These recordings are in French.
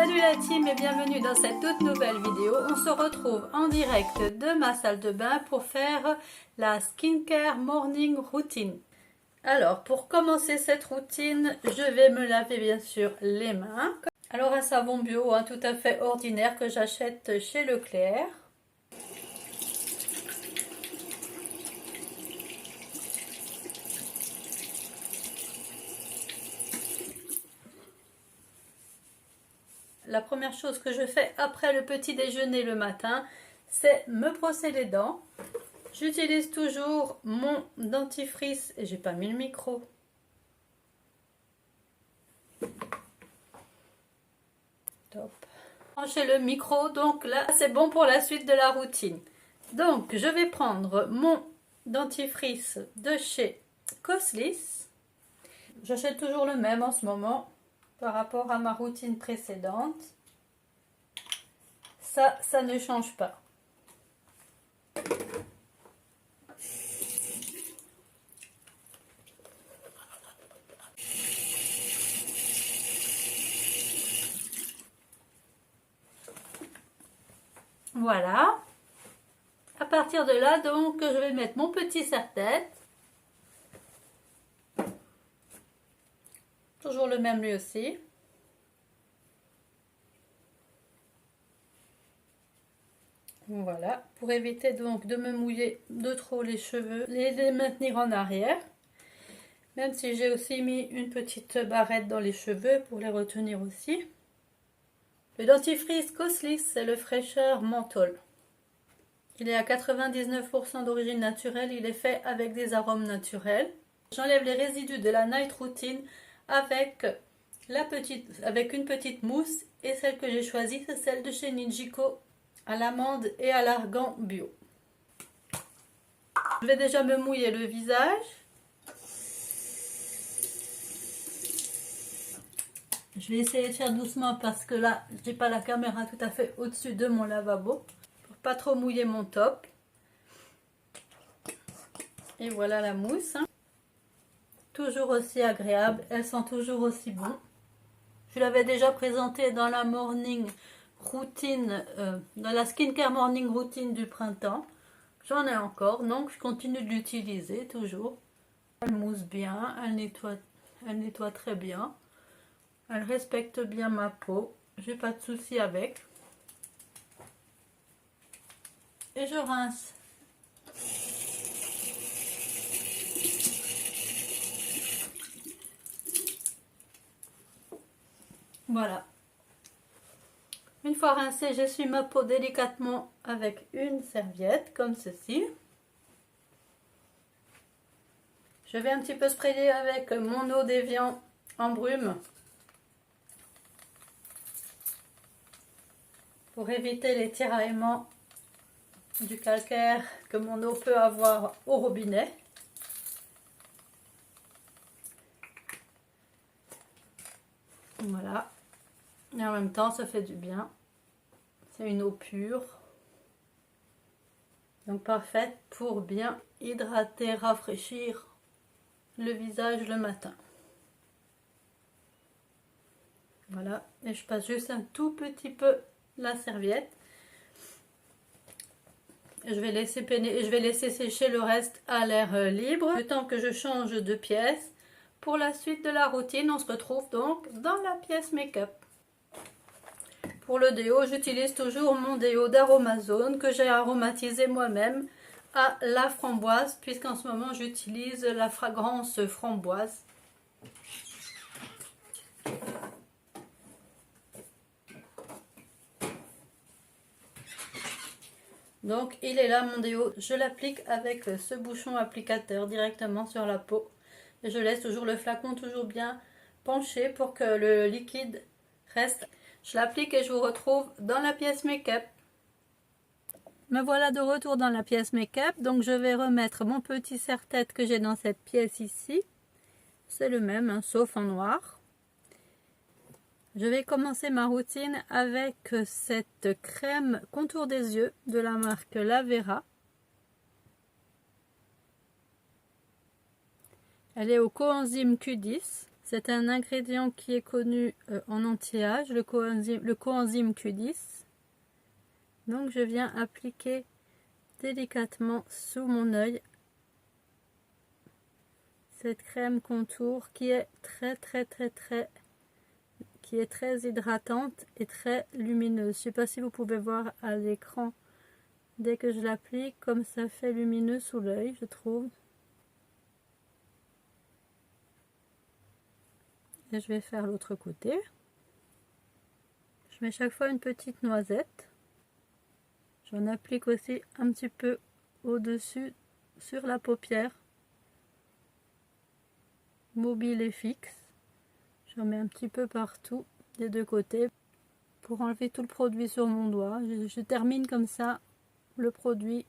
Salut la team et bienvenue dans cette toute nouvelle vidéo. On se retrouve en direct de ma salle de bain pour faire la skincare morning routine. Alors pour commencer cette routine, je vais me laver bien sûr les mains. Alors un savon bio tout à fait ordinaire que j'achète chez Leclerc. La première chose que je fais après le petit déjeuner le matin, c'est me brosser les dents. J'utilise toujours mon dentifrice et j'ai pas mis le micro. Top. Branchez le micro, donc là c'est bon pour la suite de la routine. Donc je vais prendre mon dentifrice de chez Coslis. J'achète toujours le même en ce moment par rapport à ma routine précédente. Ça ne change pas. Voilà. À partir de là, donc, je vais mettre mon petit serre-tête. Toujours le même lui aussi. Voilà. Pour éviter donc de me mouiller de trop les cheveux, les maintenir en arrière. Même si j'ai aussi mis une petite barrette dans les cheveux pour les retenir aussi. Le dentifrice Coslis, c'est le fraîcheur menthol. Il est à 99% d'origine naturelle, il est fait avec des arômes naturels. J'enlève les résidus de la night routine avec une petite mousse et celle que j'ai choisie, c'est celle de chez Ninjico à l'amande et à l'argan bio. Je vais déjà me mouiller le visage. Je vais essayer de faire doucement parce que là, j'ai pas la caméra tout à fait au-dessus de mon lavabo. Pour pas trop mouiller mon top. Et voilà la mousse. Toujours aussi agréable. Elle sent toujours aussi bon. Je l'avais déjà présentée dans la morning routine, dans la skincare morning routine du printemps. J'en ai encore, donc je continue de l'utiliser toujours. Elle mousse bien, elle nettoie très bien. Elle respecte bien ma peau, j'ai pas de souci avec. Et je rince. Voilà. Une fois rincée, j'essuie ma peau délicatement avec une serviette, comme ceci. Je vais un petit peu sprayer avec mon eau d'Evian en brume. Pour éviter les tiraillements du calcaire que mon eau peut avoir au robinet. Voilà. Et en même temps, ça fait du bien. C'est une eau pure. Donc parfaite pour bien hydrater, rafraîchir le visage le matin. Voilà. Et je passe juste un tout petit peu la serviette. Je vais laisser sécher le reste à l'air libre. Le temps que je change de pièce. Pour la suite de la routine, on se retrouve donc dans la pièce make-up. Pour le déo, j'utilise toujours mon déo d'Aromazone que j'ai aromatisé moi-même à la framboise, puisqu'en ce moment j'utilise la fragrance framboise. Donc il est là mon déo, je l'applique avec ce bouchon applicateur directement sur la peau. Et je laisse toujours le flacon toujours bien penché pour que le liquide reste. Je l'applique et je vous retrouve dans la pièce make-up. Me voilà de retour dans la pièce make-up. Donc je vais remettre mon petit serre-tête que j'ai dans cette pièce ici. C'est le même, sauf en noir. Je vais commencer ma routine avec cette crème contour des yeux de la marque Lavera. Elle est au coenzyme Q10. C'est un ingrédient qui est connu en anti-âge, le coenzyme Q10. Donc je viens appliquer délicatement sous mon œil cette crème contour qui est très hydratante et très lumineuse. Je ne sais pas si vous pouvez voir à l'écran dès que je l'applique comme ça fait lumineux sous l'œil, je trouve. Et je vais faire l'autre côté. Je mets chaque fois une petite noisette. J'en applique aussi un petit peu au-dessus sur la paupière, mobile et fixe. J'en mets un petit peu partout des deux côtés pour enlever tout le produit sur mon doigt. Je termine comme ça le produit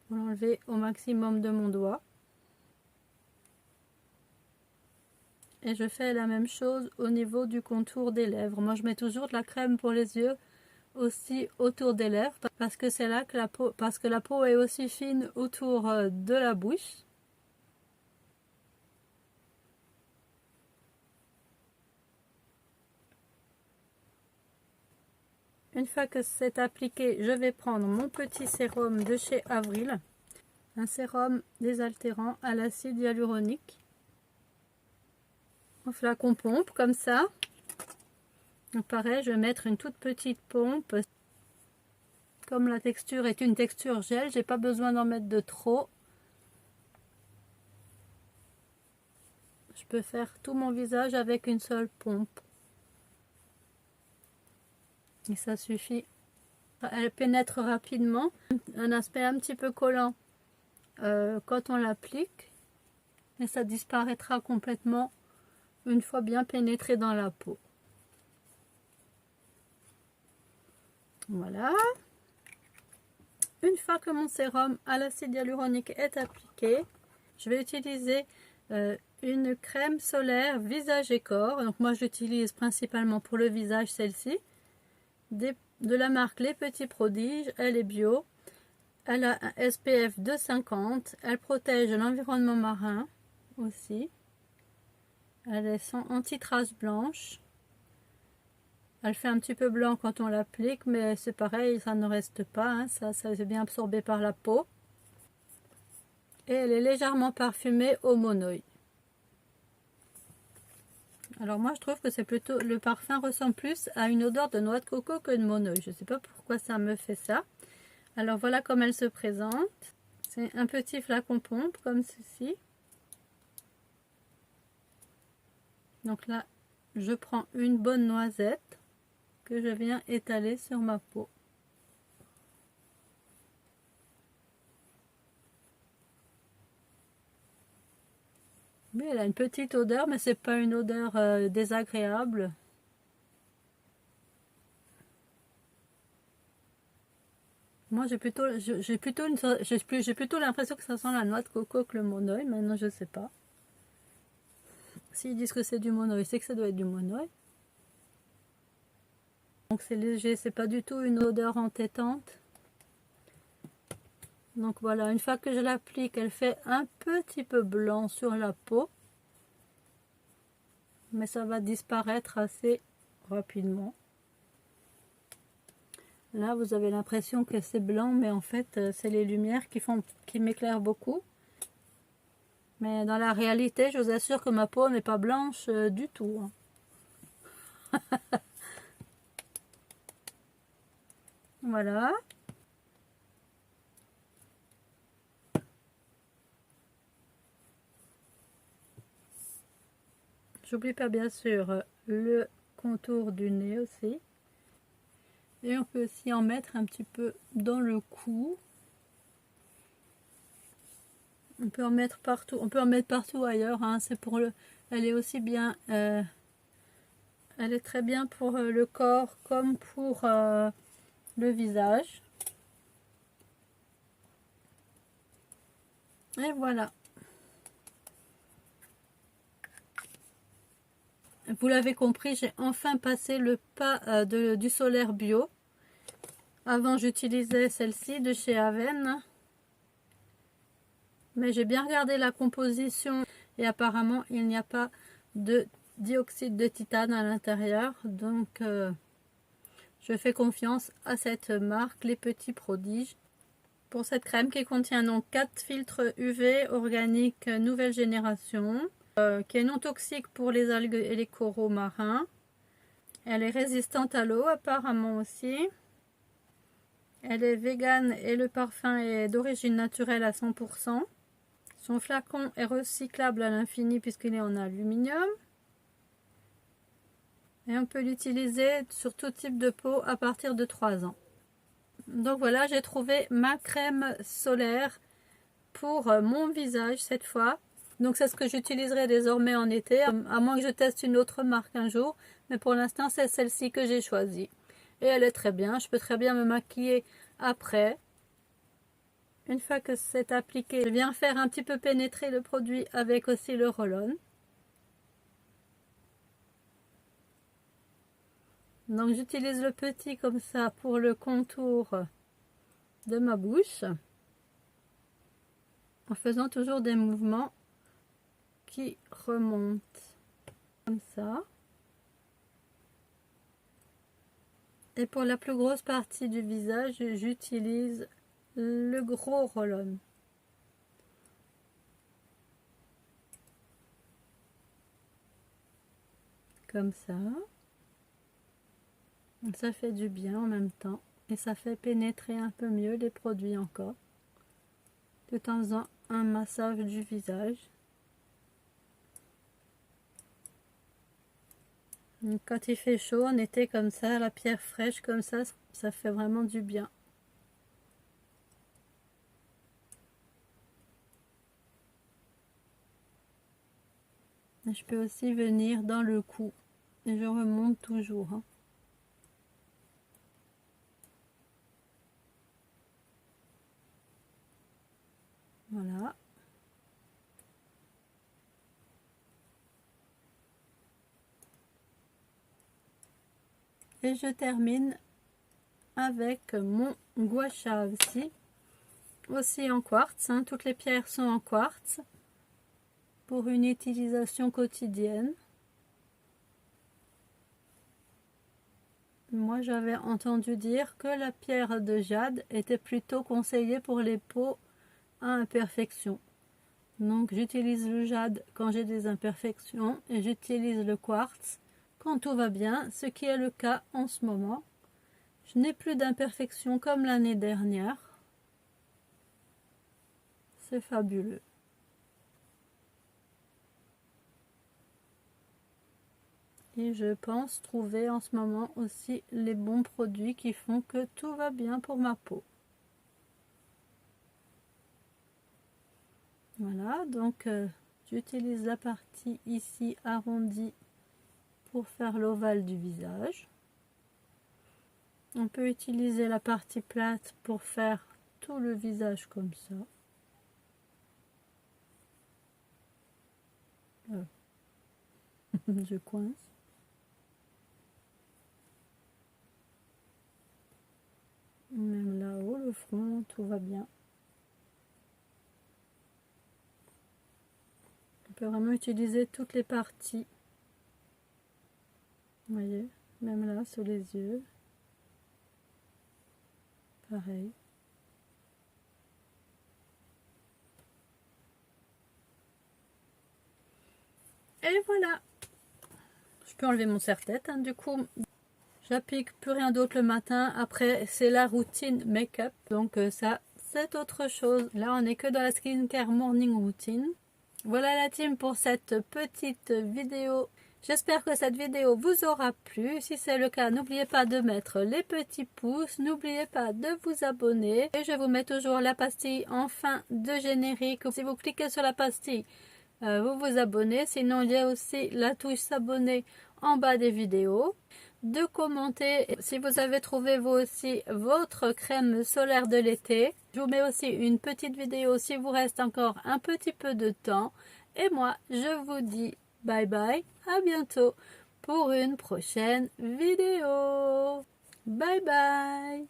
pour l'enlever au maximum de mon doigt. Et je fais la même chose au niveau du contour des lèvres. Moi je mets toujours de la crème pour les yeux aussi autour des lèvres parce que c'est là que la peau est aussi fine autour de la bouche. Une fois que c'est appliqué, je vais prendre mon petit sérum de chez Avril, un sérum désaltérant à l'acide hyaluronique. En flacon pompe comme ça. Donc pareil, je vais mettre une toute petite pompe. Comme la texture est une texture gel, j'ai pas besoin d'en mettre de trop. Je peux faire tout mon visage avec une seule pompe. Et ça suffit. Elle pénètre rapidement. Un aspect un petit peu collant quand on l'applique. Et ça disparaîtra complètement une fois bien pénétré dans la peau. Voilà. Une fois que mon sérum à l'acide hyaluronique est appliqué, je vais utiliser une crème solaire visage et corps. Donc moi j'utilise principalement pour le visage celle-ci. De la marque Les Petits Prodiges. Elle est bio. Elle a un SPF de 50. Elle protège l'environnement marin aussi. Elle est sans anti-trace blanche. Elle fait un petit peu blanc quand on l'applique, mais c'est pareil, ça ne reste pas. Hein, ça est bien absorbé par la peau. Et elle est légèrement parfumée au monoï. Alors moi je trouve que c'est plutôt, le parfum ressemble plus à une odeur de noix de coco que de monoï. Je ne sais pas pourquoi ça me fait ça. Alors voilà comme elle se présente. C'est un petit flacon pompe comme ceci. Donc là, je prends une bonne noisette que je viens étaler sur ma peau. Mais elle a une petite odeur, mais c'est pas une odeur désagréable. Moi j'ai plutôt l'impression que ça sent la noix de coco que le monoï. Maintenant je sais pas. S'ils disent que c'est du monoï, c'est que ça doit être du monoï. Donc c'est léger, c'est pas du tout une odeur entêtante. Donc voilà, une fois que je l'applique, elle fait un petit peu blanc sur la peau. Mais ça va disparaître assez rapidement. Là, vous avez l'impression que c'est blanc, mais en fait, c'est les lumières qui m'éclairent beaucoup. Mais dans la réalité, je vous assure que ma peau n'est pas blanche du tout. Voilà. J'oublie pas bien sûr le contour du nez aussi. Et on peut aussi en mettre un petit peu dans le cou. On peut en mettre partout. On peut en mettre partout ailleurs. Hein. C'est pour le. Elle est aussi bien. Elle est très bien pour le corps comme pour le visage. Et voilà. Vous l'avez compris, j'ai enfin passé le pas du solaire bio. Avant, j'utilisais celle-ci de chez Aven. Mais j'ai bien regardé la composition et apparemment il n'y a pas de dioxyde de titane à l'intérieur, donc je fais confiance à cette marque, les Petits Prodiges, pour cette crème qui contient donc 4 filtres UV organiques nouvelle génération, qui est non toxique pour les algues et les coraux marins. Elle est résistante à l'eau apparemment aussi. Elle est végane et le parfum est d'origine naturelle à 100%. Son flacon est recyclable à l'infini puisqu'il est en aluminium. Et on peut l'utiliser sur tout type de peau à partir de 3 ans. Donc voilà, j'ai trouvé ma crème solaire pour mon visage cette fois. Donc c'est ce que j'utiliserai désormais en été, à moins que je teste une autre marque un jour. Mais pour l'instant, c'est celle-ci que j'ai choisie. Et elle est très bien, je peux très bien me maquiller après. Une fois que c'est appliqué, je viens faire un petit peu pénétrer le produit avec aussi le roll-on. Donc j'utilise le petit comme ça pour le contour de ma bouche, en faisant toujours des mouvements qui remontent comme ça. Et pour la plus grosse partie du visage, j'utilise le gros roll-on. Comme ça. Ça fait du bien en même temps. Et ça fait pénétrer un peu mieux les produits encore. Tout en faisant un massage du visage. Donc, quand il fait chaud en été comme ça, la pierre fraîche comme ça fait vraiment du bien. Et je peux aussi venir dans le cou. Et je remonte toujours. Hein. Voilà. Et je termine avec mon gua sha aussi en quartz. Hein. Toutes les pierres sont en quartz pour une utilisation quotidienne. Moi, j'avais entendu dire que la pierre de jade était plutôt conseillée pour les peaux à imperfections. Donc, j'utilise le jade quand j'ai des imperfections et j'utilise le quartz quand tout va bien, ce qui est le cas en ce moment. Je n'ai plus d'imperfections comme l'année dernière. C'est fabuleux. Et je pense trouver en ce moment aussi les bons produits qui font que tout va bien pour ma peau. Voilà, donc j'utilise la partie ici arrondie pour faire l'ovale du visage. On peut utiliser la partie plate pour faire tout le visage comme ça. Je coince. Même là-haut, le front, tout va bien. On peut vraiment utiliser toutes les parties. Vous voyez, même là, sous les yeux. Pareil. Et voilà. Je peux enlever mon serre-tête, hein, du coup. J'applique plus rien d'autre le matin. Après, c'est la routine make-up. Donc ça, c'est autre chose. Là, on n'est que dans la skincare morning routine. Voilà la team pour cette petite vidéo. J'espère que cette vidéo vous aura plu. Si c'est le cas, n'oubliez pas de mettre les petits pouces. N'oubliez pas de vous abonner. Et je vous mets toujours la pastille en fin de générique. Si vous cliquez sur la pastille, vous vous abonnez. Sinon, il y a aussi la touche s'abonner en bas des vidéos. De commenter si vous avez trouvé vous aussi votre crème solaire de l'été. Je vous mets aussi une petite vidéo si vous reste encore un petit peu de temps. Et moi, je vous dis bye bye, à bientôt pour une prochaine vidéo. Bye bye.